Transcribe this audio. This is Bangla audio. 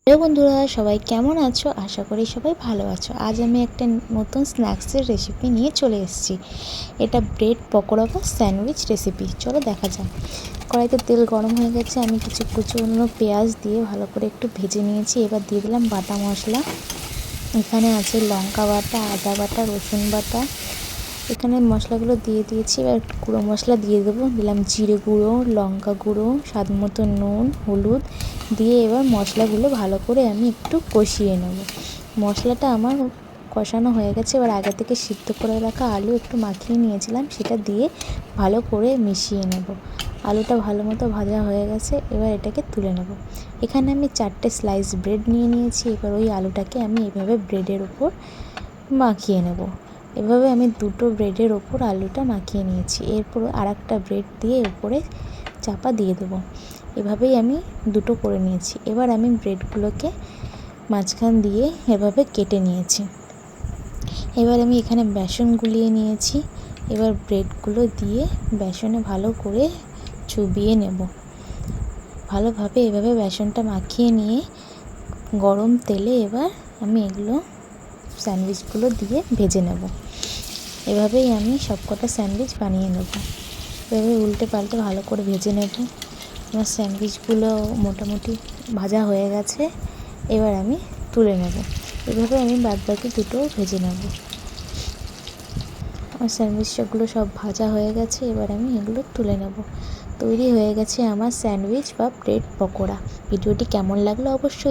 হ্যালো বন্ধুরা, সবাই কেমন আছো? আশা করি সবাই ভালো আছো। আজ আমি একটা নতুন স্ন্যাক্সের রেসিপি নিয়ে চলে এসেছি। এটা ব্রেড পকোড়া বা স্যান্ডউইচ রেসিপি। চলো দেখা যাক। কড়াইতে তেল গরম হয়ে গেছে, আমি কিছু কুচনো পেঁয়াজ দিয়ে ভালো করে একটু ভেজে নিয়েছি। এবার দিয়ে দিলাম বাটা মশলা। এখানে আছে লঙ্কা বাটা, আদা বাটা, রসুন বাটা। এখানে মশলাগুলো দিয়ে দিয়েছি। এবার গুঁড়ো মশলা দিয়ে দেবো। দিলাম জিরে গুঁড়ো, লঙ্কা গুঁড়ো, স্বাদ মতো নুন, হলুদ দিয়ে এবার মশলাগুলো ভালো করে আমি একটু কষিয়ে নেব। মশলাটা আমার কষানো হয়ে গেছে। এবার আগে থেকে সিদ্ধ করে রাখা আলু একটু মাখিয়ে নিয়েছিলাম, সেটা দিয়ে ভালো করে মিশিয়ে নেব। আলুটা ভালো মতো ভাজা হয়ে গেছে, এবার এটাকে তুলে নেব। এখানে আমি 4টে স্লাইস ব্রেড নিয়ে নিয়েছি। এবার ওই আলুটাকে আমি এভাবে ব্রেডের উপর মাখিয়ে নেব। এভাবে আমি দুটো ব্রেডের ওপর আলুটা মাখিয়ে নিয়েছি। এরপর আরেকটা ব্রেড দিয়ে উপরে চাপা দিয়ে দেবো। এভাবেই আমি দুটো করে নিয়েছি। এবার আমি ব্রেডগুলোকে মাঝখান দিয়ে এভাবে কেটে নিয়েছি। এবার আমি এখানে বেসন গুলিয়ে নিয়েছি। এবার ব্রেডগুলো দিয়ে বেসনে ভালো করে চুবিয়ে নেব। ভালোভাবে এভাবে বেসনটা মাখিয়ে নিয়ে গরম তেলে এবার আমি এগুলো স্যান্ডউইচগুলো দিয়ে ভেজে নেব। এভাবেই আমি সবকটা স্যান্ডউইচ বানিয়ে নেব। এভাবে উল্টে পাল্টে ভালো করে ভেজে নেব। আমার স্যান্ডউইচগুলো মোটামুটি ভাজা হয়ে গেছে। এবার আমি তুলে নেব। এভাবে আমি বাদবাকি দুটোও ভেজে নেব। আমার স্যান্ডউইচগুলো সব ভাজা হয়ে গেছে। এবার আমি এগুলো তুলে নেব। তৈরি হয়ে গেছে আমার স্যান্ডউইচ বা ব্রেড পকোড়া। ভিডিওটি কেমন লাগলো অবশ্যই